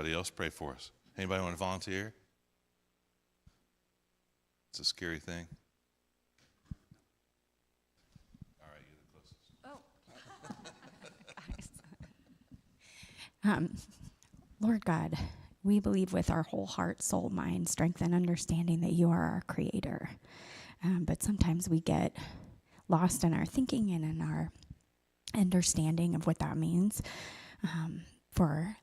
somebody else pray for us? Anybody want to volunteer? It's a scary thing. All right, you're the closest. Lord God, we believe with our whole heart, soul, mind, strength, and understanding that you are our creator. But sometimes we get lost in our thinking and in our understanding of what that means for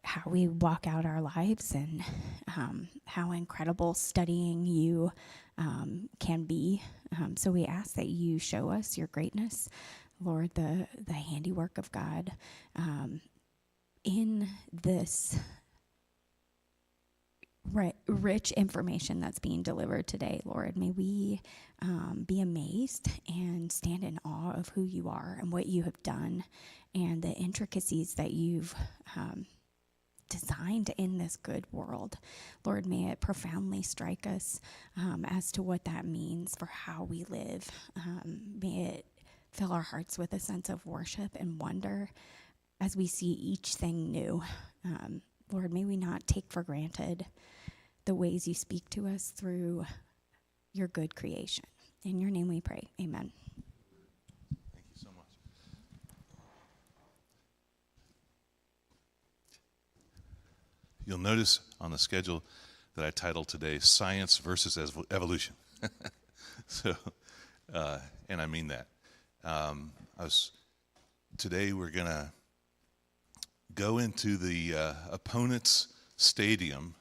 how we walk out our lives and how incredible studying you can be. So we ask that you show us your greatness, Lord, the handiwork of God in this rich information that's being delivered today, Lord. May we be amazed and stand in awe of who you are and what you have done and the intricacies that you've designed in this good world. Lord, may it profoundly strike us as to what that means for how we live. May it fill our hearts with a sense of worship and wonder as we see each thing new. Lord, may we not take for granted the ways you speak to us through your good creation. In your name we pray. Amen. Thank you so much. You'll notice on the schedule that I titled today Science versus Evolution. So, and I mean that. Today we're going to go into the opponent's stadium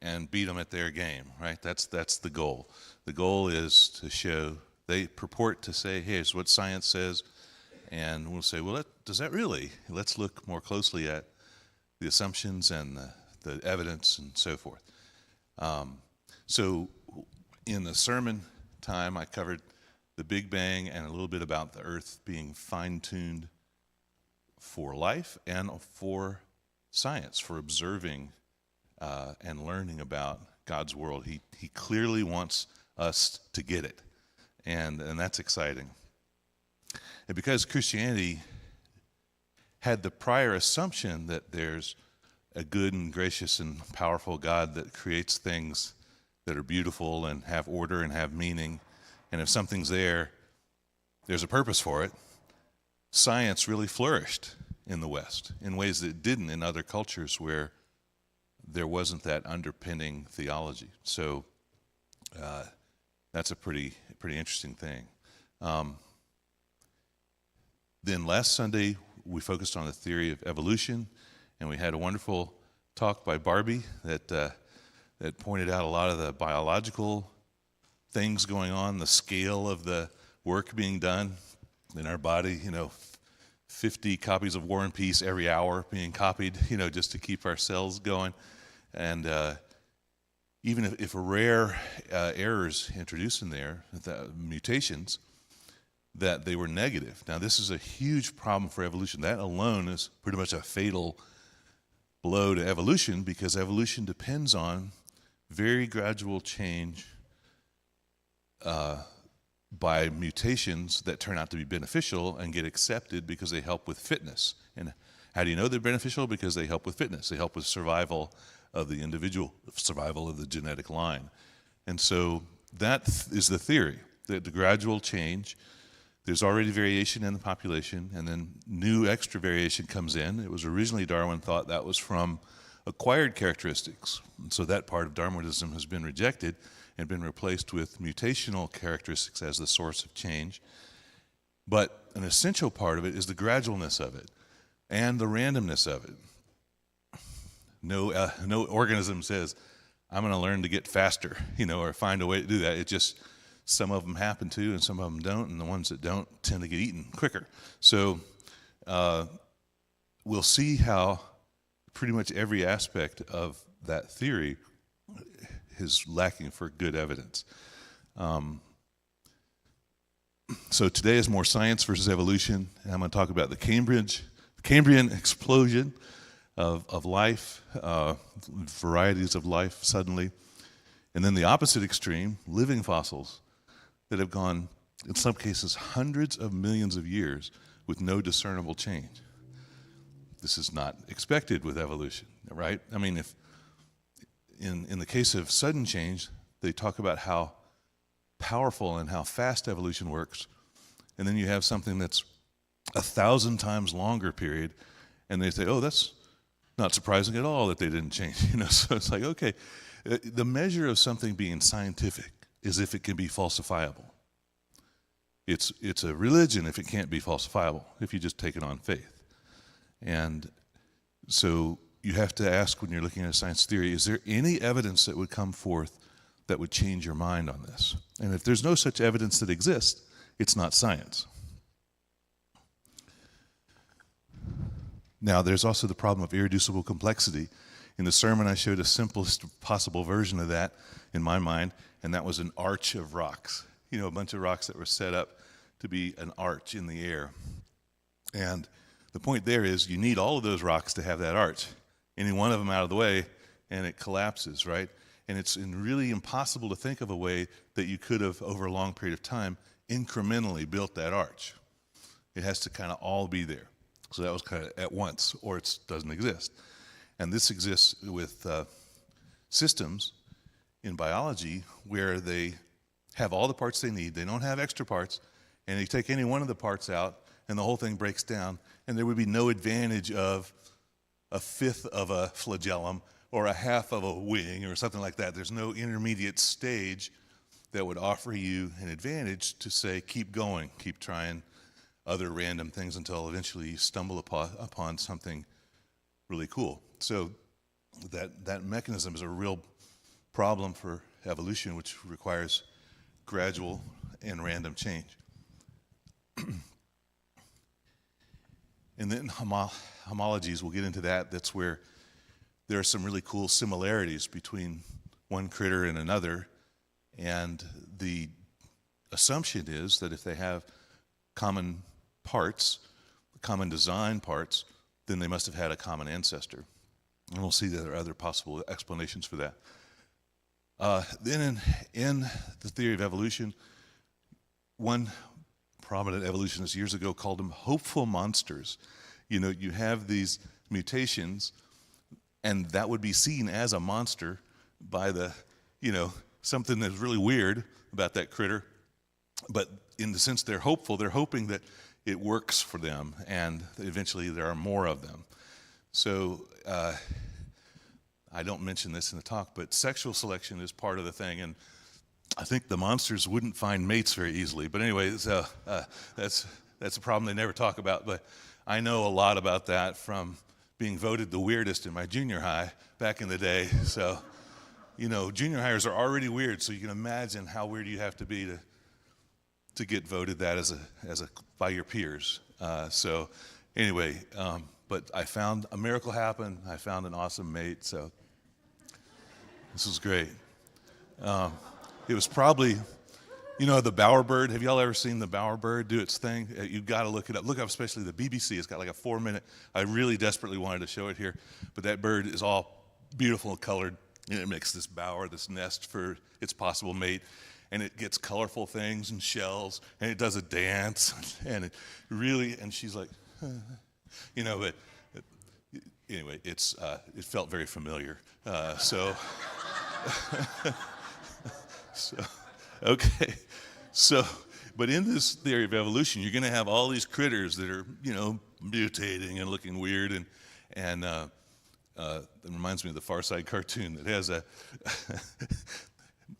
and beat them at their game, right? That's the goal. The goal is to show, they purport to say, hey, here's what science says, and we'll say, well, does that really? Let's look more closely at the assumptions and the evidence and so forth. So in the sermon time, I covered the Big Bang and a little bit about the Earth being fine-tuned for life and for science, for observing and learning about God's world. He clearly wants us to get it, and that's exciting. And because Christianity had the prior assumption that there's a good and gracious and powerful God that creates things that are beautiful and have order and have meaning, and if something's there, there's a purpose for it, science really flourished in the West in ways that it didn't in other cultures where there wasn't that underpinning theology. So that's a pretty interesting thing. Then last Sunday, we focused on the theory of evolution, and we had a wonderful talk by Barbie that pointed out a lot of the biological things going on, the scale of the work being done in our body, 50 copies of War and Peace every hour being copied, just to keep our cells going. And even if rare errors introduced in there, the mutations, that they were negative. Now, this is a huge problem for evolution. That alone is pretty much a fatal blow to evolution, because evolution depends on very gradual change by mutations that turn out to be beneficial and get accepted because they help with fitness. And how do you know they're beneficial? Because they help with fitness. They help with survival of the individual, survival of the genetic line. And so that is the theory, that the gradual change, there's already variation in the population, and then new extra variation comes in. It was originally Darwin thought that was from acquired characteristics. And so that part of Darwinism has been rejected and been replaced with mutational characteristics as the source of change. But an essential part of it is the gradualness of it and the randomness of it. No organism says, I'm going to learn to get faster, or find a way to do that. It just, some of them happen to, and some of them don't, and the ones that don't tend to get eaten quicker. So we'll see how pretty much every aspect of that theory is lacking for good evidence. So today is more science versus evolution, and I'm going to talk about the Cambrian explosion of life, varieties of life suddenly, and then the opposite extreme, living fossils that have gone, in some cases, hundreds of millions of years with no discernible change. This is not expected with evolution. right? I mean, if in the case of sudden change, they talk about how powerful and how fast evolution works, and then you have something that's 1,000 times longer period, and they say, oh, that's not surprising at all that they didn't change. So it's like, okay, the measure of something being scientific is if it can be falsifiable. It's a religion if it can't be falsifiable, if you just take it on faith. And so you have to ask when you're looking at a science theory, is there any evidence that would come forth that would change your mind on this? And if there's no such evidence that exists, it's not science. Now, there's also the problem of irreducible complexity. In the sermon, I showed a simplest possible version of that in my mind, and that was an arch of rocks. A bunch of rocks that were set up to be an arch in the air. And the point there is you need all of those rocks to have that arch. Any one of them out of the way, and it collapses, right? And it's really impossible to think of a way that you could have, over a long period of time, incrementally built that arch. It has to kind of all be there. So that was kind of at once, or it doesn't exist. And this exists with systems in biology where they have all the parts they need. They don't have extra parts, and you take any one of the parts out, and the whole thing breaks down, and there would be no advantage of a fifth of a flagellum or a half of a wing or something like that. There's no intermediate stage that would offer you an advantage to say, keep going, keep trying other random things until eventually you stumble upon something really cool. So that mechanism is a real problem for evolution, which requires gradual and random change. And then homologies, we'll get into that. That's where there are some really cool similarities between one critter and another. And the assumption is that if they have common parts, common design parts, then they must have had a common ancestor. And we'll see that there are other possible explanations for that. Then in the theory of evolution, one prominent evolutionist years ago called them hopeful monsters. You have these mutations, and that would be seen as a monster by the, something that's really weird about that critter. But in the sense they're hopeful, they're hoping that it works for them, and eventually there are more of them. So I don't mention this in the talk, but sexual selection is part of the thing, and I think the monsters wouldn't find mates very easily. But anyway, so that's a problem they never talk about. But I know a lot about that from being voted the weirdest in my junior high back in the day. So, junior hires are already weird, so you can imagine how weird you have to be to get voted that as a by your peers. So anyway, but I found a miracle happen. I found an awesome mate. So this was great. It was probably, the bowerbird. Have y'all ever seen the bowerbird do its thing? You've got to look it up. Look up especially the BBC. It's got like a 4-minute. I really desperately wanted to show it here, but that bird is all beautiful and colored, and it makes this bower, this nest for its possible mate. And it gets colorful things and shells, and it does a dance, and and she's like, but anyway, it felt very familiar. So okay. So, but in this theory of evolution, you're going to have all these critters that are, mutating and looking weird, and it reminds me of the Far Side cartoon that has a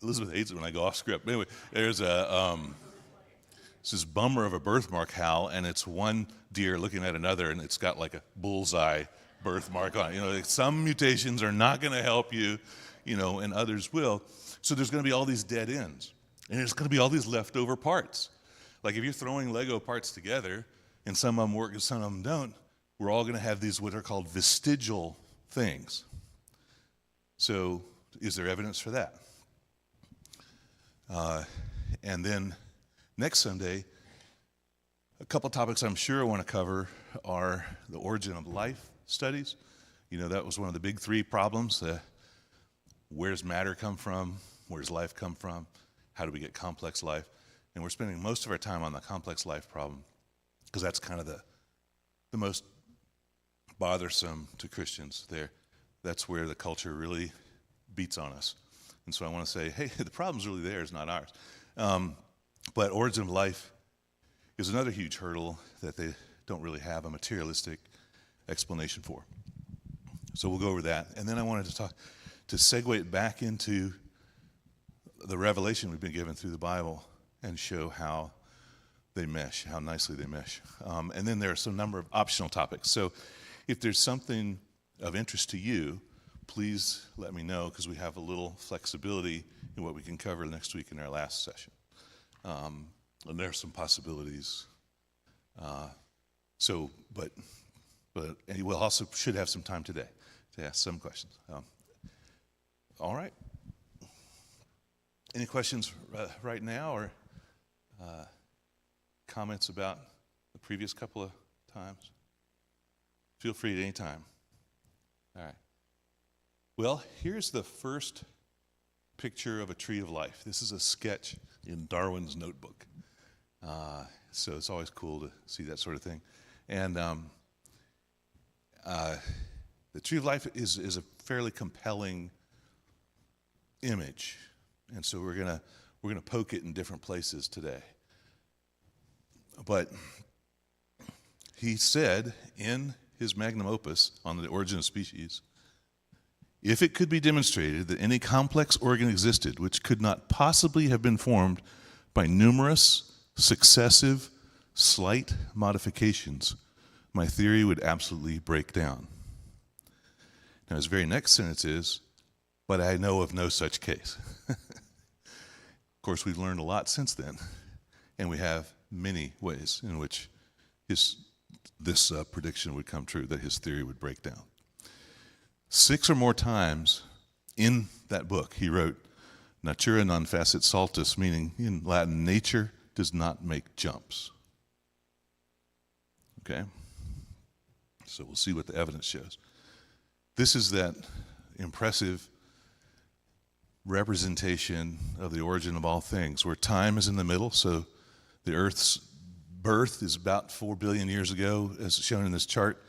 Elizabeth hates it when I go off script. Anyway, there's it's this bummer of a birthmark, Hal, and it's one deer looking at another, and it's got like a bullseye birthmark on it. Some mutations are not going to help you, and others will. So there's going to be all these dead ends, and there's going to be all these leftover parts. Like if you're throwing Lego parts together, and some of them work and some of them don't, we're all going to have these what are called vestigial things. So is there evidence for that? And then next Sunday, a couple topics I'm sure I want to cover are the origin of life studies. That was one of the big 3 problems. Where's matter come from? Where's life come from? How do we get complex life? And we're spending most of our time on the complex life problem because that's kind of the most bothersome to Christians. that's where the culture really beats on us. And so I want to say, hey, the problem's really theirs, not ours. But origin of life is another huge hurdle that they don't really have a materialistic explanation for. So we'll go over that. And then I wanted to segue it back into the revelation we've been given through the Bible and show how they mesh, how nicely they mesh. And then there are some number of optional topics. So if there's something of interest to you, please let me know, because we have a little flexibility in what we can cover next week in our last session. And there are some possibilities. But and we'll also should have some time today to ask some questions. All right. Any questions right now, or comments about the previous couple of times? Feel free at any time. All right. Well, here's the first picture of a tree of life. This is a sketch in Darwin's notebook. So it's always cool to see that sort of thing. And the tree of life is a fairly compelling image. And so we're gonna poke it in different places today. But he said in his magnum opus on the origin of species, if it could be demonstrated that any complex organ existed which could not possibly have been formed by numerous, successive, slight modifications, my theory would absolutely break down. Now his very next sentence is, but I know of no such case. Of course, we've learned a lot since then, and we have many ways in which this prediction would come true, that his theory would break down. 6 or more times in that book, he wrote, natura non facit saltus, meaning in Latin, nature does not make jumps. Okay? So we'll see what the evidence shows. This is that impressive representation of the origin of all things, where time is in the middle. So the Earth's birth is about 4 billion years ago, as shown in this chart,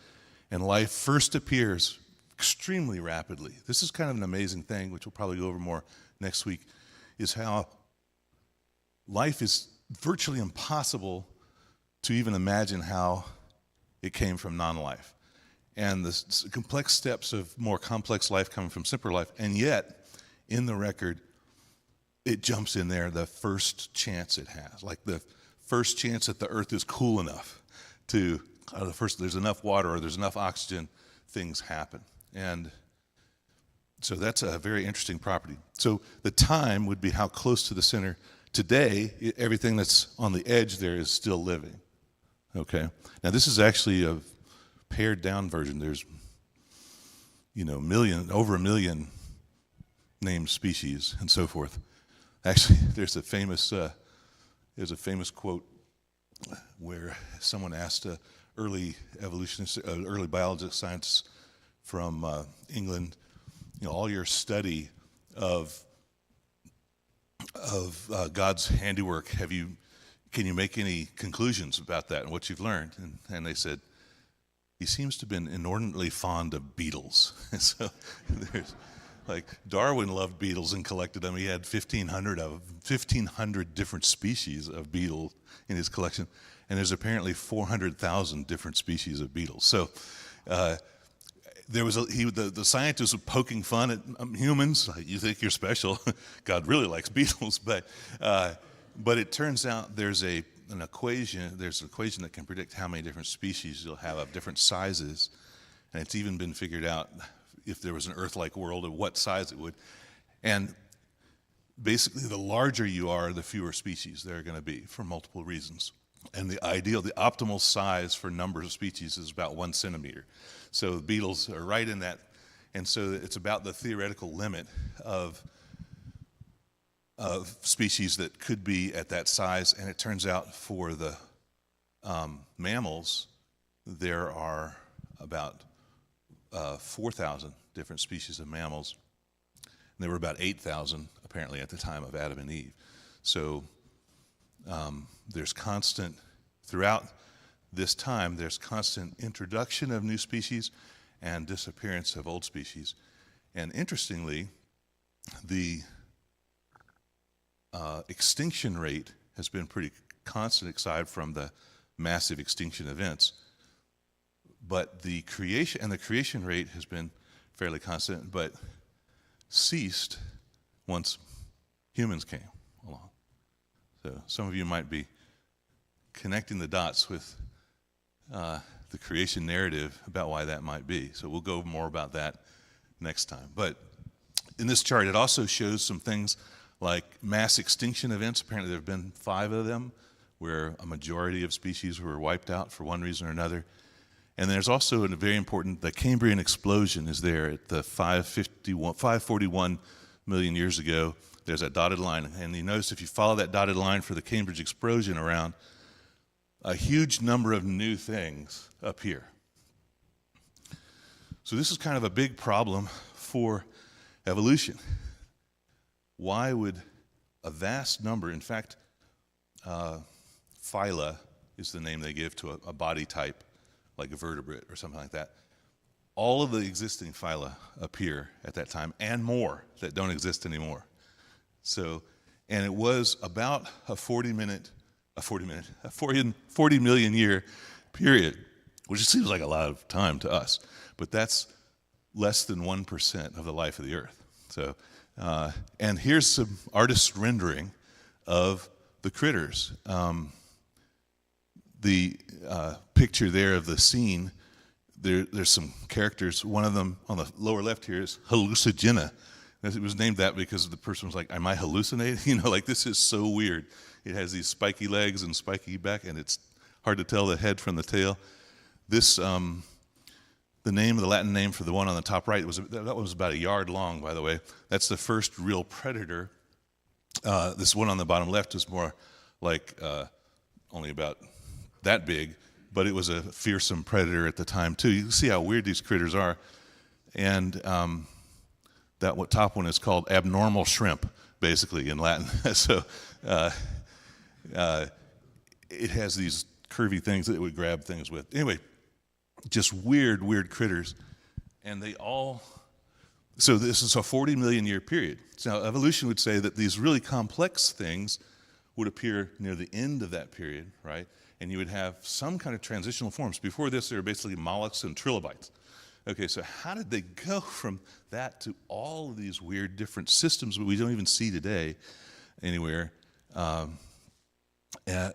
and life first appears extremely rapidly. This is kind of an amazing thing, which we'll probably go over more next week, is how life is virtually impossible to even imagine how it came from non-life. And the complex steps of more complex life coming from simpler life, and yet, in the record, it jumps in there the first chance it has, like the first chance that the Earth is cool enough to, there's enough water or there's enough oxygen, things happen. And so that's a very interesting property. So the time would be how close to the center. Today, everything that's on the edge there is still living. Okay? Now this is actually a pared down version. There's, over a million named species and so forth. Actually, there's a famous quote where someone asked an early evolutionist, early biologist, scientist from England, all your study of God's handiwork, can you make any conclusions about that and what you've learned? And they said, he seems to have been inordinately fond of beetles. So there's, like, Darwin loved beetles and collected them. He had 1,500 different species of beetles in his collection, and there's apparently 400,000 different species of beetles. So the scientist was poking fun at humans. Like, you think you're special? God really likes beetles, but it turns out there's an equation. There's an equation that can predict how many different species you'll have of different sizes, and it's even been figured out if there was an Earth-like world, of what size it would. And basically, the larger you are, the fewer species there are going to be for multiple reasons. And the optimal size for numbers of species is about 1 centimeter. So the beetles are right in that. And so it's about the theoretical limit of species that could be at that size. And it turns out for the mammals, there are about 4,000 different species of mammals. And there were about 8,000 apparently at the time of Adam and Eve. So there's constant, throughout this time, there's constant introduction of new species and disappearance of old species. And interestingly, the extinction rate has been pretty constant aside from the massive extinction events. But the creation rate has been fairly constant, but ceased once humans came along. So some of you might be connecting the dots with the creation narrative about why that might be. So we'll go more about that next time. But in this chart, it also shows some things like mass extinction events. Apparently there have been 5 of them where a majority of species were wiped out for one reason or another. And there's also a very important, the Cambrian explosion is there at the 541 million years ago. There's that dotted line. And you notice if you follow that dotted line for the Cambridge explosion around, a huge number of new things appear. So this is kind of a big problem for evolution. Why would a vast number, in fact, phyla is the name they give to a body type, like a vertebrate or something like that. All of the existing phyla appear at that time, and more that don't exist anymore. So, and it was about a 40 million year period, which seems like a lot of time to us, but that's less than 1% of the life of the earth. So, and here's some artist rendering of the critters. The picture there of the scene, there's some characters. One of them on the lower left here is hallucigena. It was named that because the person was like, am I hallucinating? You know, like this is so weird. It has these spiky legs and spiky back, and it's hard to tell the head from the tail. This, the Latin name for the one on the top right, that one was about a yard long, by the way. That's the first real predator. This one on the bottom left is more like only about that big, but it was a fearsome predator at the time too. You can see how weird these critters are. And that top one is called abnormal shrimp, basically, in Latin. So it has these curvy things that it would grab things with. Anyway, just weird critters. And they all, so this is a 40 million year period. So now evolution would say that these really complex things would appear near the end of that period, right? And you would have some kind of transitional forms. Before this, they were basically mollusks and trilobites. Okay, so how did they go from that to all of these weird different systems that we don't even see today anywhere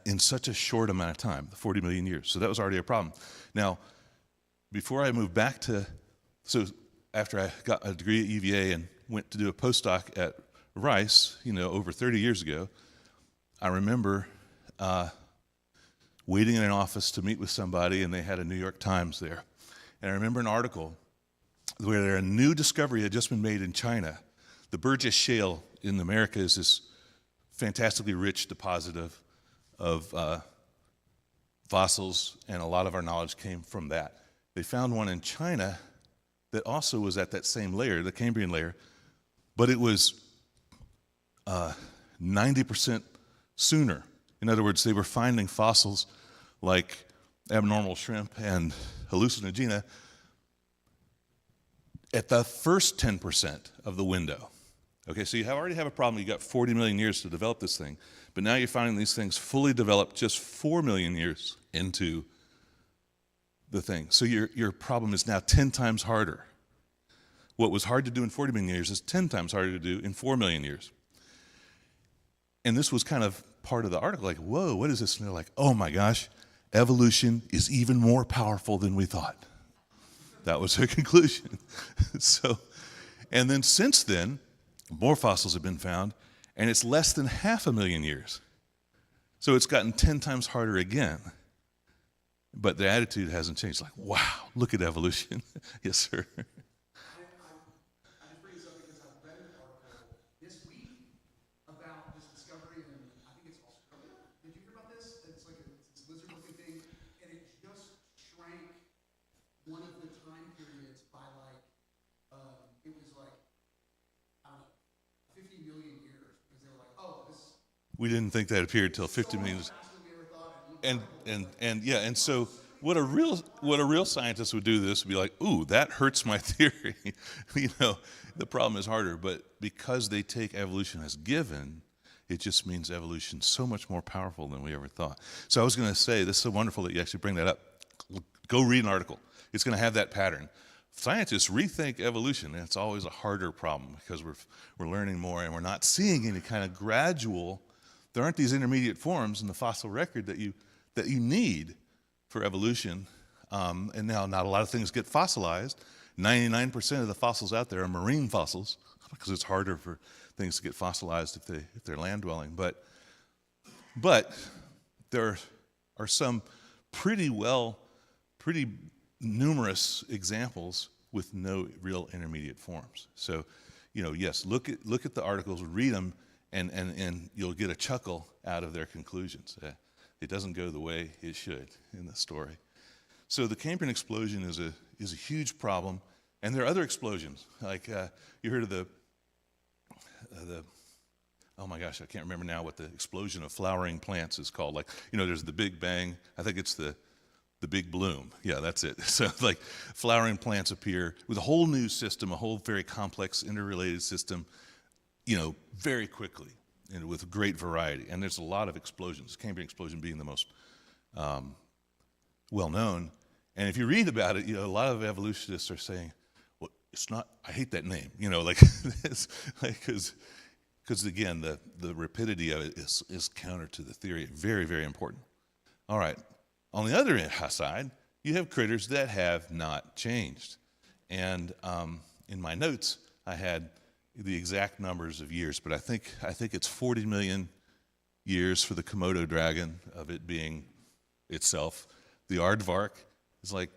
in such a short amount of time, 40 million years? So that was already a problem. Now, before I moved back so after I got a degree at UVA and went to do a postdoc at Rice, over 30 years ago, I remember waiting in an office to meet with somebody, and they had a New York Times there. And I remember an article where a new discovery had just been made in China. The Burgess Shale in America is this fantastically rich deposit of fossils, and a lot of our knowledge came from that. They found one in China that also was at that same layer, the Cambrian layer, but it was 90% sooner. In other words, they were finding fossils like abnormal shrimp and hallucinogena at the first 10% of the window. Okay, so you already have a problem. You got 40 million years to develop this thing, but now you're finding these things fully developed just 4 million years into the thing. So your problem is now 10 times harder. What was hard to do in 40 million years is 10 times harder to do in 4 million years. And this was kind of part of the article, like, whoa, what is this? And they're like, oh my gosh, evolution is even more powerful than we thought. That was their conclusion. And then since then, more fossils have been found, and it's less than 500,000 years. So it's gotten 10 times harder again. But the attitude hasn't changed. Like, wow, look at evolution. Yes, sir. I just bring this up because I read an article this week about this discovery in, I think it's Australia. Did you hear about this? It's like it's this lizard-looking thing, and it just shrank one of the time periods by it was like, I don't know, 50 million years, because they were like, oh, this. We didn't think that appeared till 50 million years. Faster than we ever thought. And yeah, and so what a real scientist would do this would be like, ooh, that hurts my theory. The problem is harder, but because they take evolution as given, it just means evolution's so much more powerful than we ever thought. So I was going to say, this is so wonderful that you actually bring that up. Go read an article. It's going to have that pattern. Scientists rethink evolution, and it's always a harder problem because we're learning more and we're not seeing any kind of gradual. There aren't these intermediate forms in the fossil record that you need for evolution. And now not a lot of things get fossilized. 99% of the fossils out there are marine fossils because it's harder for things to get fossilized if they're land dwelling. But there are some pretty numerous examples with no real intermediate forms. So, yes, look at the articles, read them, and you'll get a chuckle out of their conclusions. It doesn't go the way it should in the story. So the Cambrian explosion is a huge problem, and there are other explosions. Like you heard of the oh my gosh, I can't remember now what the explosion of flowering plants is called. Like, there's the Big Bang. I think it's the Big Bloom. Yeah, that's it. So like flowering plants appear with a whole new system, a whole very complex interrelated system, very quickly and with great variety. And there's a lot of explosions, Cambrian explosion being the most well known. And if you read about it, a lot of evolutionists are saying, well, it's not, I hate that name, because again, the rapidity of it is counter to the theory. Very, very important. All right. On the other side, you have critters that have not changed. And in my notes, I had the exact numbers of years, but I think it's 40 million years for the Komodo dragon of it being itself. The aardvark is like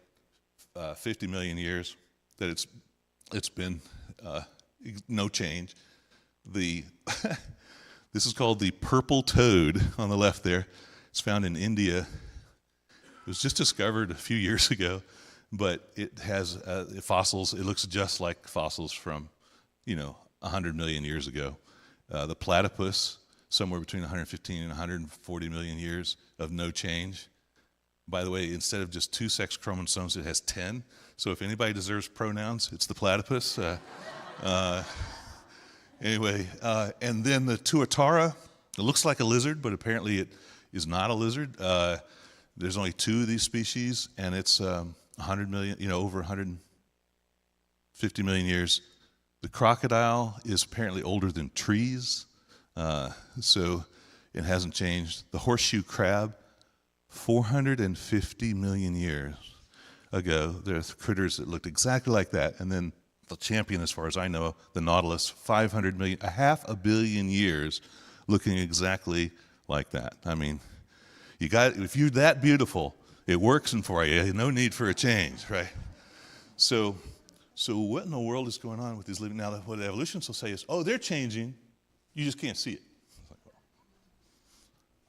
50 million years that it's been no change. This is called the purple toad on the left there. It's found in India. It was just discovered a few years ago, but it has fossils. It looks just like fossils from, 100 million years ago. The platypus, somewhere between 115 and 140 million years of no change. By the way, instead of just 2 sex chromosomes, it has 10. So if anybody deserves pronouns, it's the platypus. Anyway, and then the tuatara, it looks like a lizard, but apparently it is not a lizard. There's only 2 of these species, and it's 100 million, over 150 million years. The crocodile is apparently older than trees, so it hasn't changed. The horseshoe crab, 450 million years ago, there's critters that looked exactly like that. And then the champion, as far as I know, the nautilus, 500 million, half a billion years looking exactly like that. I mean, if you're that beautiful, it works for you. No need for a change, right? So what in the world is going on with these living? Now, what evolutionists will say is, oh, they're changing. You just can't see it. It's like,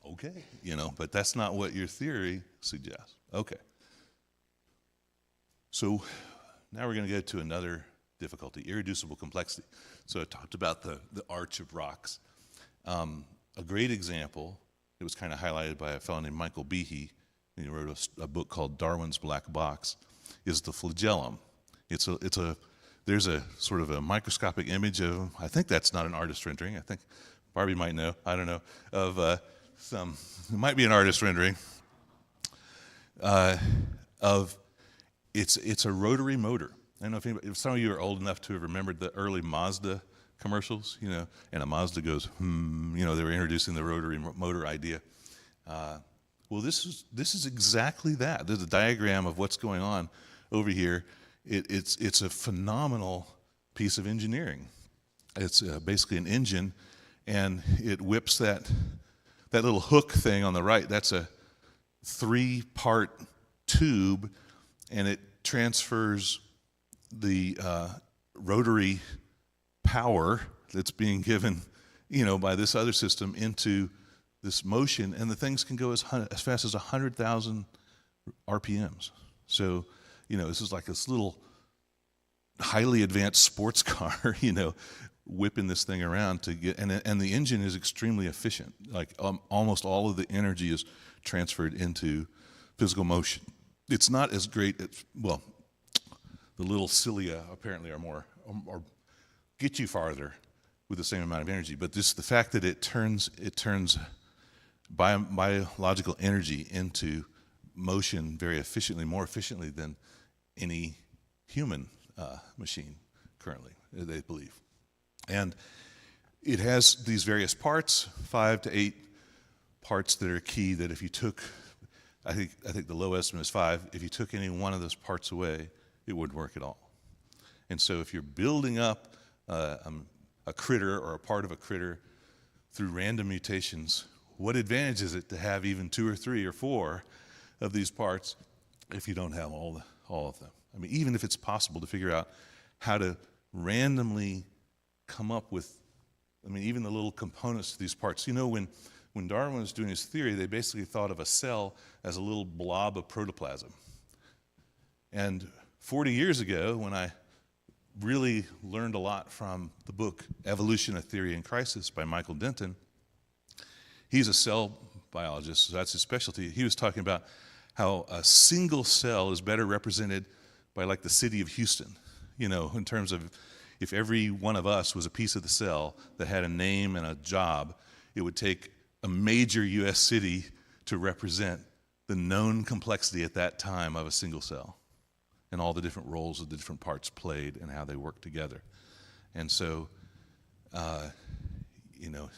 well, okay, but that's not what your theory suggests. Okay. So now we're going to go to another difficulty, irreducible complexity. So I talked about the arch of rocks. A great example, it was kind of highlighted by a fellow named Michael Behe, and he wrote a book called Darwin's Black Box, is the flagellum. There's a sort of a microscopic image of, I think that's not an artist rendering. I think Barbie might know, I don't know, of it might be an artist rendering of, it's a rotary motor. I don't know if some of you are old enough to have remembered the early Mazda commercials, and a Mazda goes, they were introducing the rotary motor idea. Well, this is exactly that. There's a diagram of what's going on over here. It's a phenomenal piece of engineering. It's basically an engine, and it whips that little hook thing on the right. That's a 3-part tube, and it transfers the rotary power that's being given, by this other system into this motion, and the things can go as fast as 100,000 RPMs. So, this is like this little highly advanced sports car, whipping this thing around to get, and the engine is extremely efficient. Like almost all of the energy is transferred into physical motion. it's not as great at, well, the little cilia apparently are more, or get you farther with the same amount of energy. But just the fact that it turns biological energy into motion very efficiently, more efficiently than any human machine currently, they believe. And it has these various parts, 5 to 8 parts that are key, that if you took, I think the low estimate is 5, if you took any one of those parts away, it wouldn't work at all. And so if you're building up a critter or a part of a critter through random mutations, what advantage is it to have even 2 or 3 or 4 of these parts if you don't have all of them? I mean, even if it's possible to figure out how to randomly come up with, I mean, even the little components to these parts. You know, when Darwin was doing his theory, they basically thought of a cell as a little blob of protoplasm. And 40 years ago, when I really learned a lot from the book Evolution: A Theory in Crisis by Michael Denton, he's a cell biologist, so that's his specialty. He was talking about how a single cell is better represented by like the city of Houston, you know, in terms of if every one of us was a piece of the cell that had a name and a job, it would take a major U.S. city to represent the known complexity at that time of a single cell and all the different roles that the different parts played and how they worked together. And so, you know,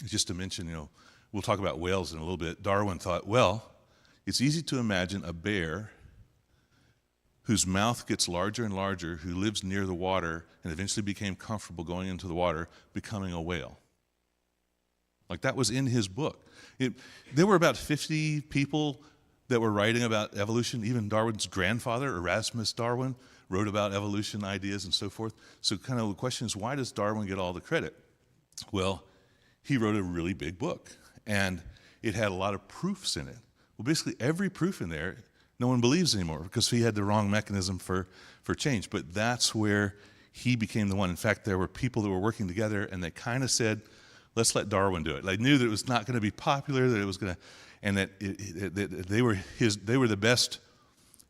just to mention, you know, we'll talk about whales in a little bit. Darwin thought, well, it's easy to imagine a bear whose mouth gets larger and larger, who lives near the water and eventually became comfortable going into the water, becoming a whale. Like, that was in his book. There were about 50 people that were writing about evolution. Even Darwin's grandfather, Erasmus Darwin, wrote about evolution ideas and so forth. So kind of the question is, why does Darwin get all the credit? Well, he wrote a really big book, and it had a lot of proofs in it. Well, basically every proof in there, no one believes anymore because he had the wrong mechanism for change. But that's where he became the one. In fact, there were people that were working together, and they kind of said, let's let Darwin do it. They knew that it was not going to be popular, that it was going to, and that they were the best.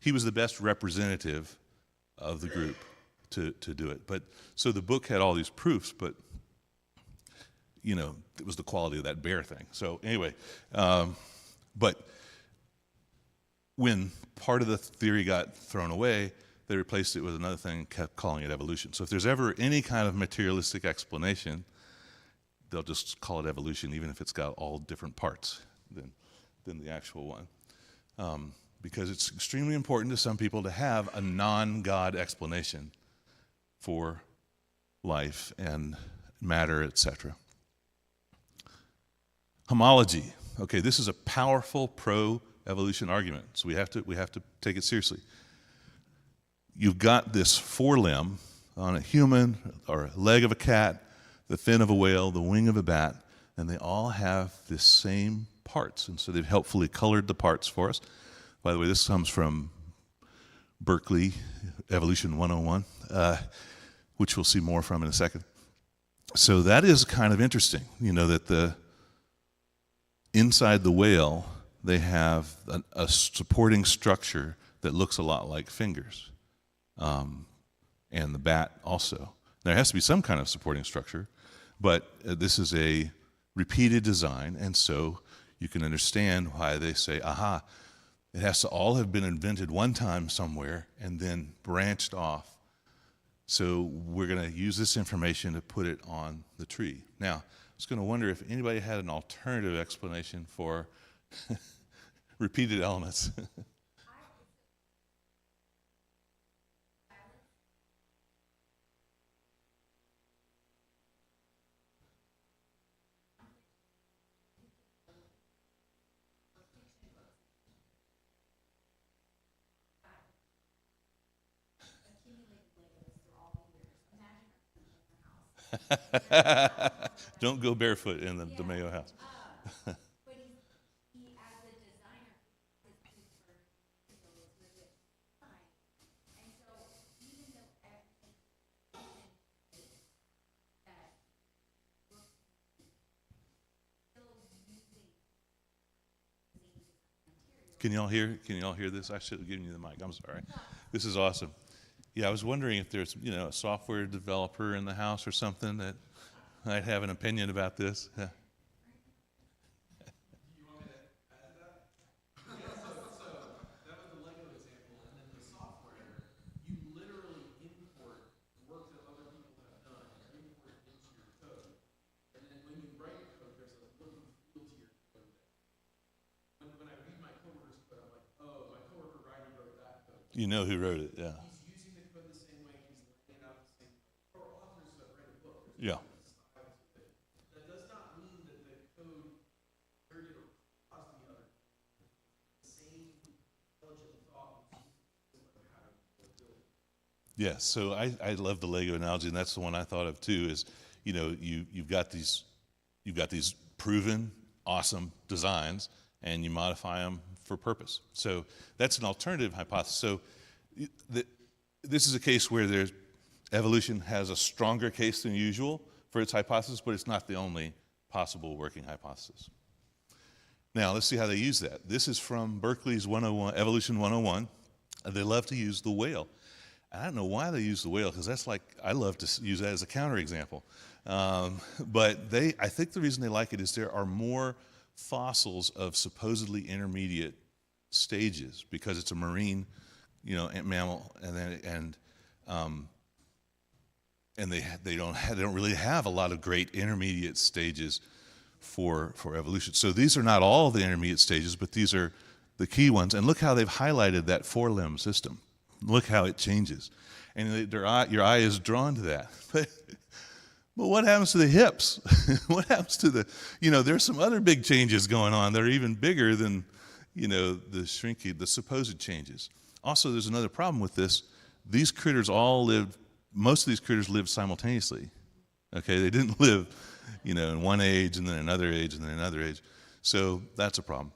He was the best representative of the group to do it. But so the book had all these proofs, but you know, it was the quality of that bear thing. So anyway, but when part of the theory got thrown away, they replaced it with another thing and kept calling it evolution. So if there's ever any kind of materialistic explanation, they'll just call it evolution, even if it's got all different parts than the actual one. Because it's extremely important to some people to have a non-God explanation for life and matter, etc. Homology. Okay, this is a powerful pro-evolution argument, so we have to take it seriously. You've got this forelimb on a human, or a leg of a cat, the fin of a whale, the wing of a bat, and they all have the same parts. And so they've helpfully colored the parts for us. By the way, this comes from Berkeley, Evolution 101, which we'll see more from in a second. So that is kind of interesting, you know, that inside the whale, they have a supporting structure that looks a lot like fingers. And the bat also. There has to be some kind of supporting structure, but this is a repeated design, and so you can understand why they say, aha, it has to all have been invented one time somewhere and then branched off. So we're going to use this information to put it on the tree. Now, I was going to wonder if anybody had an alternative explanation for repeated elements. Don't go barefoot in the DeMayo house. Can y'all hear? Can y'all hear this? I should have given you the mic. I'm sorry. This is awesome. Yeah, I was wondering if there's a software developer in the house or something that might have an opinion about this. Yeah. You know who wrote it, yeah. He's using the code the same way, he's laying it out the same way. Or authors that write a book. Yeah. That does not mean that the code inherited or caused the other. The same intelligent thought how to build it. Yeah, so I love the Lego analogy, and that's the one I thought of too. Is you've got these proven awesome designs, and you modify them for purpose. So that's an alternative hypothesis. So this is a case where evolution has a stronger case than usual for its hypothesis, but it's not the only possible working hypothesis. Now let's see how they use that. This is from Berkeley's 101, Evolution 101. They love to use the whale. I don't know why they use the whale, because that's like, I love to use that as a counterexample. But I think the reason they like it is there are more fossils of supposedly intermediate stages, because it's a marine, mammal, and they don't really have a lot of great intermediate stages for evolution. So these are not all the intermediate stages, but these are the key ones. And look how they've highlighted that four-limb system. Look how it changes, and your eye is drawn to that. But what happens to the hips? What happens to there's some other big changes going on that are even bigger than, the supposed changes. Also, there's another problem with this. Most of these critters lived simultaneously. Okay, they didn't live, in one age and then another age and then another age. So that's a problem.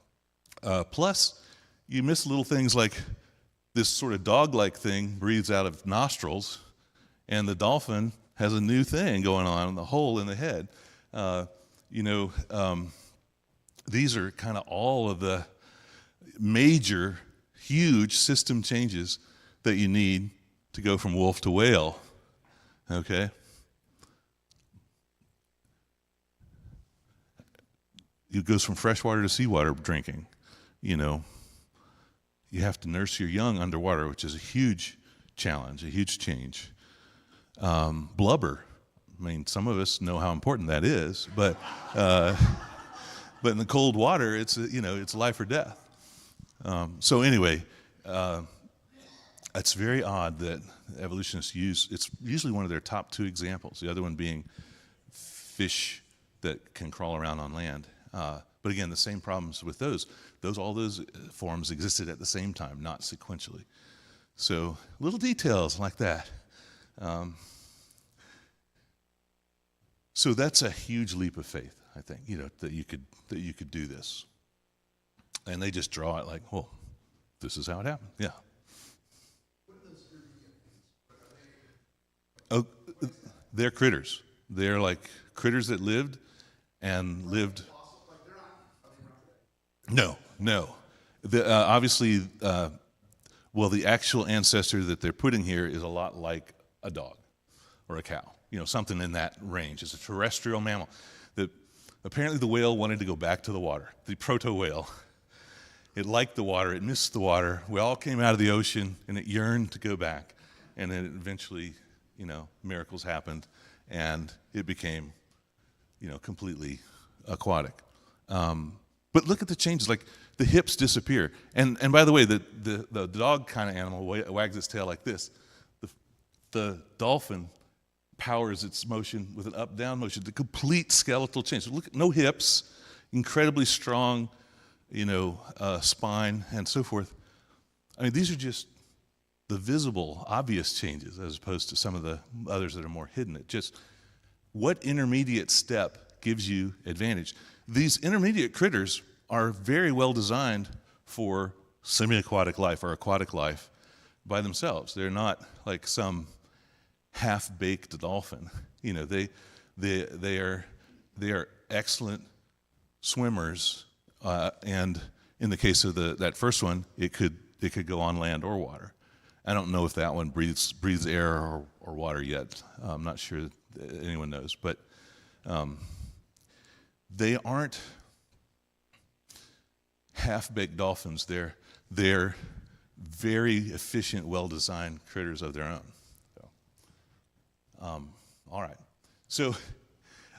Plus, you miss little things like this sort of dog-like thing breathes out of nostrils, and the dolphin has a new thing going on, the hole in the head. These are kind of all of the major, huge system changes that you need to go from wolf to whale, okay? It goes from freshwater to seawater drinking, You have to nurse your young underwater, which is a huge challenge, a huge change. Blubber. I mean, some of us know how important that is, but in the cold water, it's life or death. So anyway, it's very odd that evolutionists it's usually one of their top two examples. The other one being fish that can crawl around on land. But again, the same problems with those. All those forms existed at the same time, not sequentially. So little details like that. So that's a huge leap of faith, I think, that you could do this. And they just draw it like, well, this is how it happened. Yeah. What are those intermediate things? Oh, they're critters. They're like critters that lived. No. Obviously, the actual ancestor that they're putting here is a lot like a dog or a cow. Something in that range. It's a terrestrial mammal. Apparently the whale wanted to go back to the water. The proto-whale. It liked the water. It missed the water. We all came out of the ocean, and it yearned to go back. And then eventually, miracles happened, and it became, completely aquatic. But look at the changes. Like the hips disappear. And by the way, the dog kind of animal wags its tail like this. The dolphin powers its motion with an up-down motion. The complete skeletal change. So look at no hips, incredibly strong, spine, and so forth. I mean, these are just the visible, obvious changes as opposed to some of the others that are more hidden. It just, what intermediate step gives you advantage? These intermediate critters are very well designed for semi-aquatic life or aquatic life by themselves. They're not like some half-baked dolphin. They are excellent swimmers and In the case of that first one, it could go on land or water. I don't know if that one breathes air or water yet. I'm not sure that anyone knows, but they aren't half-baked dolphins. They're very efficient, well-designed critters of their own. So, all right. So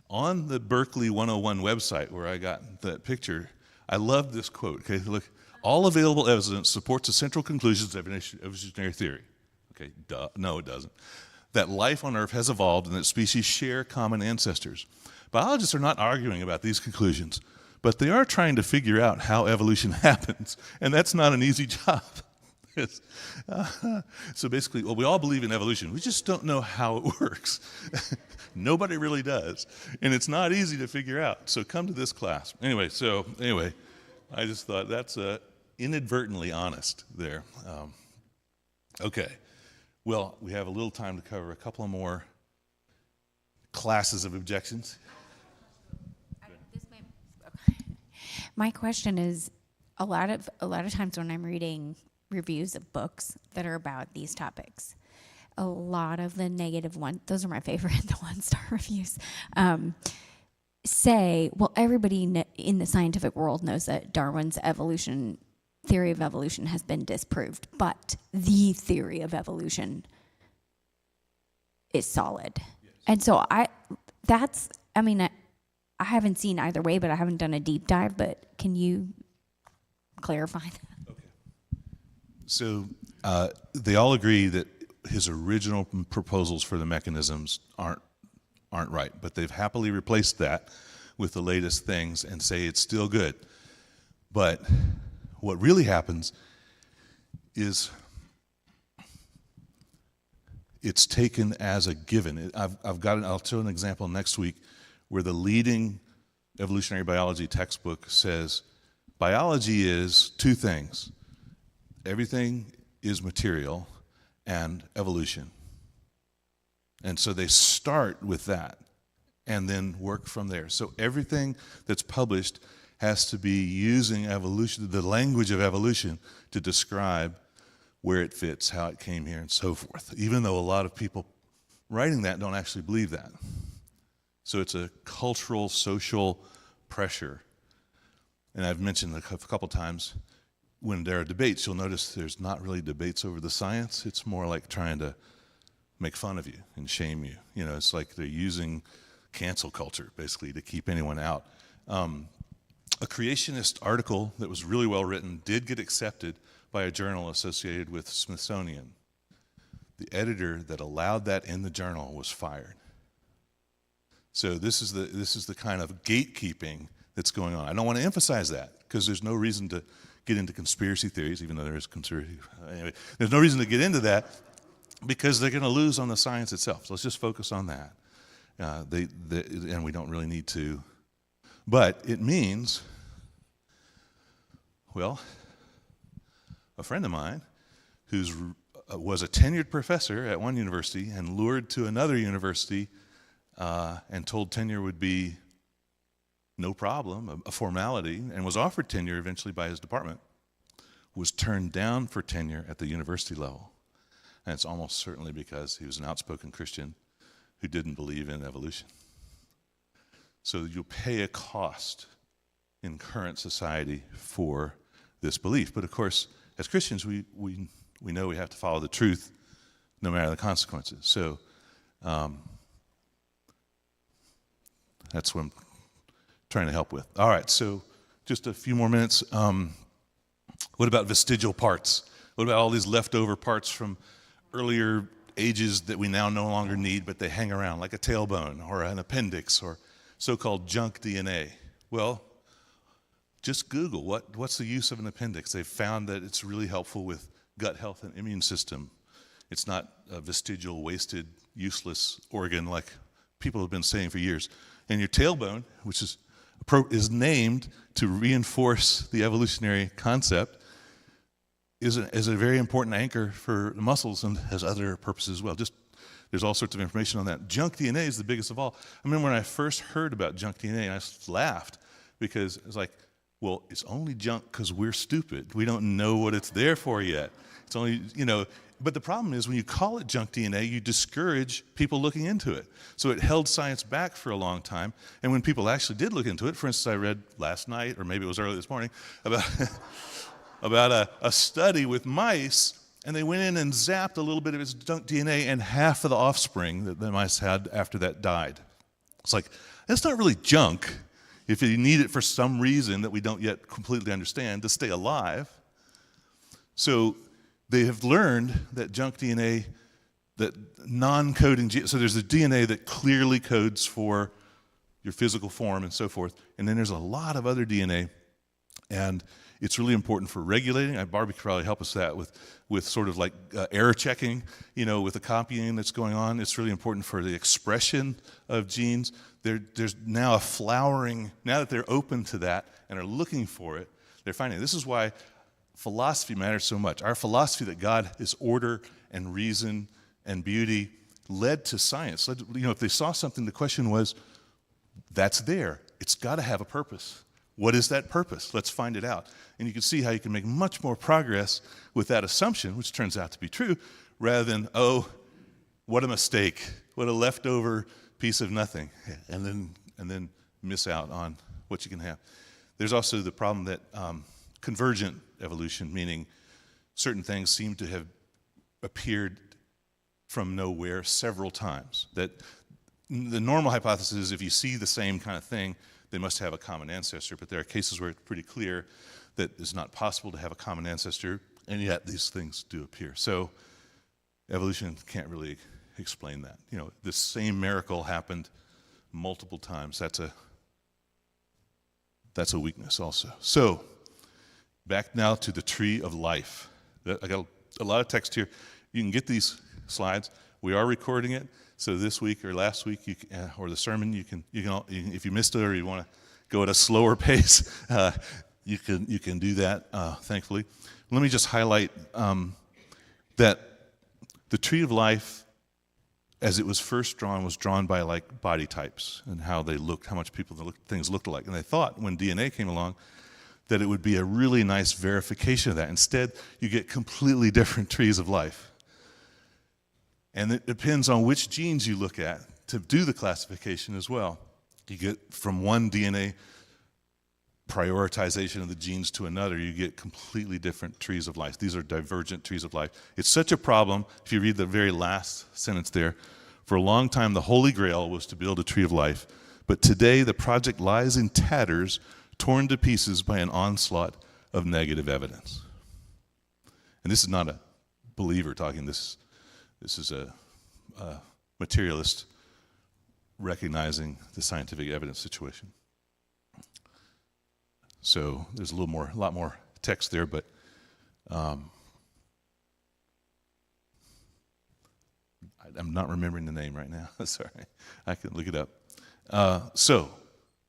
on the Berkeley 101 website where I got that picture, I love this quote. Okay, look. All available evidence supports the central conclusions of evolutionary theory. Okay, duh. No, it doesn't. That life on Earth has evolved and that species share common ancestors. Biologists are not arguing about these conclusions, but they are trying to figure out how evolution happens, and that's not an easy job. So basically, well, we all believe in evolution. We just don't know how it works. Nobody really does, and it's not easy to figure out. So come to this class. Anyway, I just thought that's inadvertently honest there. Okay, well, we have a little time to cover a couple of more classes of objections. My question is, a lot of times when I'm reading reviews of books that are about these topics, a lot of the negative ones, those are my favorite, the 1-star reviews, say, well, everybody in the scientific world knows that Darwin's theory of evolution has been disproved, but the theory of evolution is solid. Yes. And so I haven't seen either way, but I haven't done a deep dive, but can you clarify that? Okay. So they all agree that his original proposals for the mechanisms aren't right, but they've happily replaced that with the latest things and say it's still good. But what really happens is it's taken as a given. I'll show an example next week where the leading evolutionary biology textbook says biology is two things. Everything is material and evolution. And so they start with that and then work from there. So everything that's published has to be using evolution, the language of evolution, to describe where it fits, how it came here, and so forth, even though a lot of people writing that don't actually believe that. So it's a cultural, social pressure. And I've mentioned a couple times, when there are debates, you'll notice there's not really debates over the science. It's more like trying to make fun of you and shame you. You know, it's like they're using cancel culture, basically, to keep anyone out. A creationist article that was really well written did get accepted by a journal associated with Smithsonian. The editor that allowed that in the journal was fired. So this is the kind of gatekeeping that's going on. I don't want to emphasize that because there's no reason to get into conspiracy theories, even though there is conspiracy. Anyway, there's no reason to get into that because they're going to lose on the science itself. So let's just focus on that. And we don't really need to. But it means, well, a friend of mine who was a tenured professor at one university and lured to another university and told tenure would be no problem, a formality, and was offered tenure eventually by his department, was turned down for tenure at the university level. And it's almost certainly because he was an outspoken Christian who didn't believe in evolution. So you'll pay a cost in current society for this belief. But of course, as Christians, we know we have to follow the truth no matter the consequences. So that's what I'm trying to help with. All right, so just a few more minutes. What about vestigial parts? What about all these leftover parts from earlier ages that we now no longer need, but they hang around, like a tailbone or an appendix or so-called junk DNA? Well, just Google what's the use of an appendix. They've found that it's really helpful with gut health and immune system. It's not a vestigial, wasted, useless organ like people have been saying for years. And your tailbone, which is named to reinforce the evolutionary concept, is a very important anchor for the muscles and has other purposes as well. There's all sorts of information on that. Junk DNA is the biggest of all. I remember when I first heard about junk DNA, and I laughed because it's like, Well, it's only junk because we're stupid. We don't know what it's there for yet. It's only, but the problem is when you call it junk DNA, you discourage people looking into it. So it held science back for a long time. And when people actually did look into it, for instance, I read last night, or maybe it was early this morning, about, about a study with mice, and they went in and zapped a little bit of its junk DNA, and half of the offspring that the mice had after that died. It's like, that's not really junk if you need it for some reason that we don't yet completely understand to stay alive. So they have learned that junk DNA, that non-coding, so there's a DNA that clearly codes for your physical form and so forth, and then there's a lot of other DNA, and it's really important for regulating. Barbie could probably help us that with sort of like error checking, with the copying that's going on. It's really important for the expression of genes. There's now a flowering, now that they're open to that and are looking for it, they're finding it. This is why philosophy matters so much. Our philosophy that God is order and reason and beauty led to science. If they saw something, the question was, that's there. It's got to have a purpose. What is that purpose? Let's find it out. And you can see how you can make much more progress with that assumption, which turns out to be true, rather than, oh, what a mistake, what a leftover piece of nothing, and then miss out on what you can have. There's also the problem that convergent evolution, meaning certain things seem to have appeared from nowhere several times. That the normal hypothesis is if you see the same kind of thing, they must have a common ancestor, but there are cases where it's pretty clear that it's not possible to have a common ancestor, and yet these things do appear. So evolution can't really explain that. The same miracle happened multiple times. That's a weakness also. So back now to the tree of life. I got a lot of text here. You can get these slides. We are recording it. So this week or last week, or the sermon, you can if you missed it or you want to go at a slower pace, you can do that. Thankfully, let me just highlight that the tree of life, as it was first drawn, was drawn by like body types and how they looked, how much things looked alike, and they thought when DNA came along that it would be a really nice verification of that. Instead, you get completely different trees of life. And it depends on which genes you look at to do the classification as well. You get from one DNA prioritization of the genes to another, you get completely different trees of life. These are divergent trees of life. It's such a problem, if you read the very last sentence there, for a long time the Holy Grail was to build a tree of life, but today the project lies in tatters, torn to pieces by an onslaught of negative evidence. And this is not a believer talking, this is a materialist recognizing the scientific evidence situation. So there's a lot more text there, but I'm not remembering the name right now. Sorry, I can look it up. So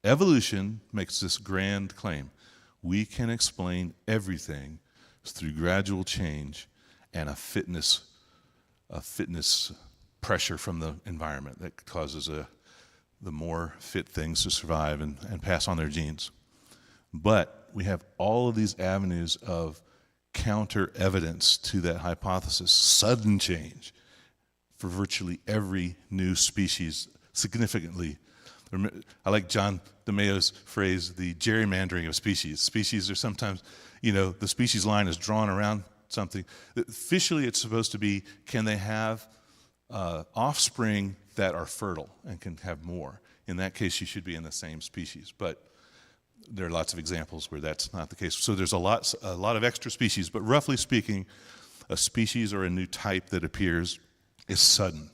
evolution makes this grand claim: we can explain everything through gradual change and a fitness pressure from the environment that causes the more fit things to survive and pass on their genes. But we have all of these avenues of counter evidence to that hypothesis, sudden change for virtually every new species significantly. I like John DeMayo's phrase, the gerrymandering of species. Species are sometimes, the species line is drawn around something. Officially, it's supposed to be, can they have offspring that are fertile and can have more? In that case, you should be in the same species. But there are lots of examples where that's not the case. So there's a lot of extra species. But roughly speaking, a species or a new type that appears is sudden.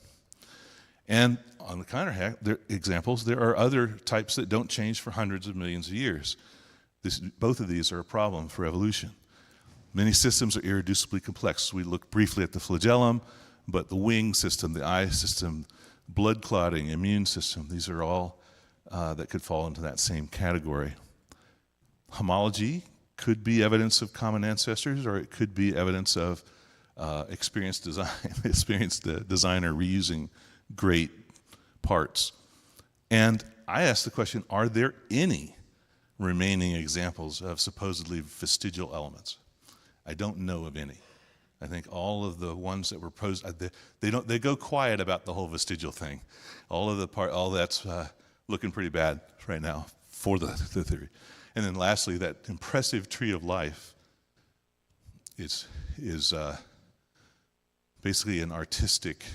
And on the counter examples, there are other types that don't change for hundreds of millions of years. Both of these are a problem for evolution. Many systems are irreducibly complex. We looked briefly at the flagellum, but the wing system, the eye system, blood clotting, immune system, these are all that could fall into that same category. Homology could be evidence of common ancestors, or it could be evidence of experienced designer reusing great parts. And I asked the question, are there any remaining examples of supposedly vestigial elements. I don't know of any. I think all of the ones that were posed, they go quiet about the whole vestigial thing. All that's looking pretty bad right now for the theory. And then lastly, that impressive tree of life is basically an artistic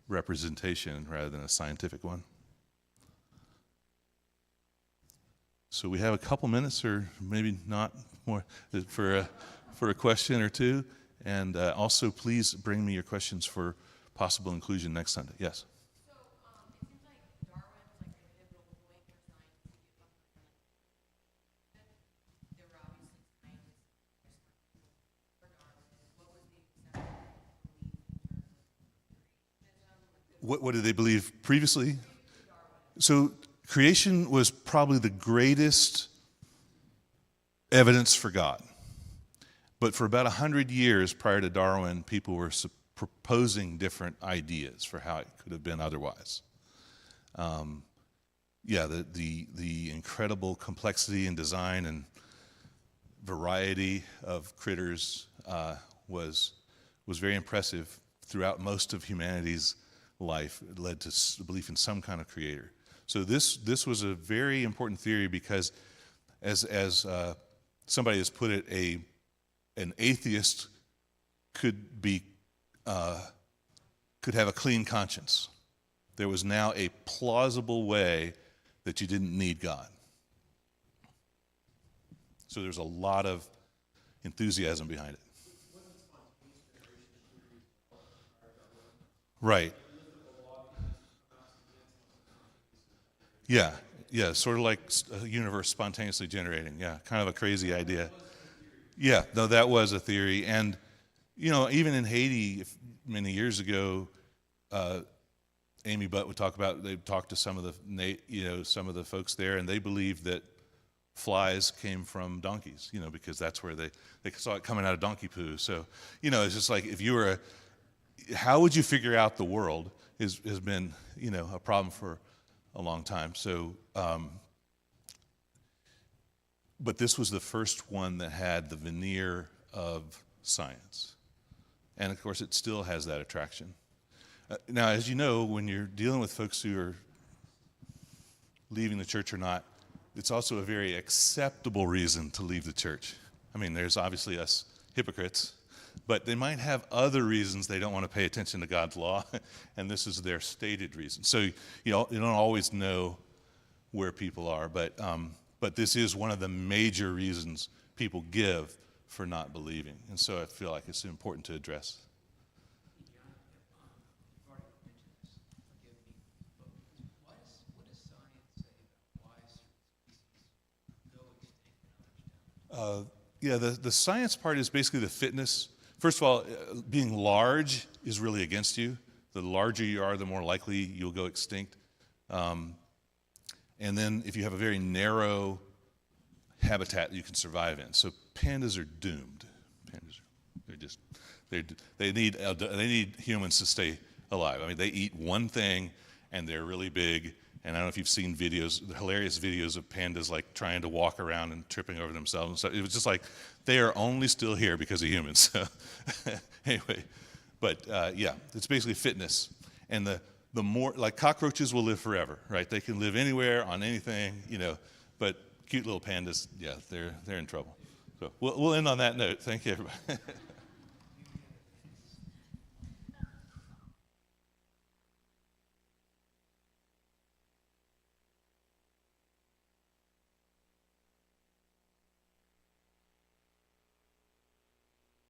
representation rather than a scientific one. So we have a couple minutes, or maybe not more, for a question or two. And also, please bring me your questions for possible inclusion next Sunday. Yes? So it seems like Darwin was like a pivotal point for science to get behind. There were obviously scientists for Darwin. What was the accepted belief in terms of What did they believe previously? So creation was probably the greatest evidence for God. But for about 100 years prior to Darwin, people were proposing different ideas for how it could have been otherwise. The incredible complexity and design and variety of critters was very impressive throughout most of humanity's life. It led to belief in some kind of creator. So this was a very important theory because, as somebody has put it, an atheist could have a clean conscience. There was now a plausible way that you didn't need God. So there's a lot of enthusiasm behind it. Right. Yeah, sort of like a universe spontaneously generating. Yeah, kind of a crazy idea. Yeah, no, that was a theory. And, even in Haiti many years ago, Amy Butt would they'd talk to some of the folks there, and they believed that flies came from donkeys, because that's where they saw it coming out of donkey poo. So, it's just like if you were how would you figure out the world has been, a problem for a long time. So, but this was the first one that had the veneer of science. And of course, it still has that attraction. Now, as you know, when you're dealing with folks who are leaving the church or not, it's also a very acceptable reason to leave the church. I mean, there's obviously us hypocrites, but they might have other reasons they don't want to pay attention to God's law, and this is their stated reason. So you don't always know where people are, but this is one of the major reasons people give for not believing. And so I feel like it's important to address. You've already mentioned this, forgive me, but what does science say about why certain species go extinct and others don't? The science part is basically the fitness. First of all, being large is really against you. The larger you are, the more likely you'll go extinct. And then if you have a very narrow habitat you can survive in. So pandas are doomed. They need humans to stay alive. I mean, they eat one thing and they're really big. And I don't know if you've seen hilarious videos of pandas like trying to walk around and tripping over themselves and stuff. It was just like they are only still here because of humans. So anyway, but it's basically fitness. And the more, like cockroaches will live forever, right? They can live anywhere on anything, but cute little pandas, they're in trouble. So we'll end on that note. Thank you, everybody.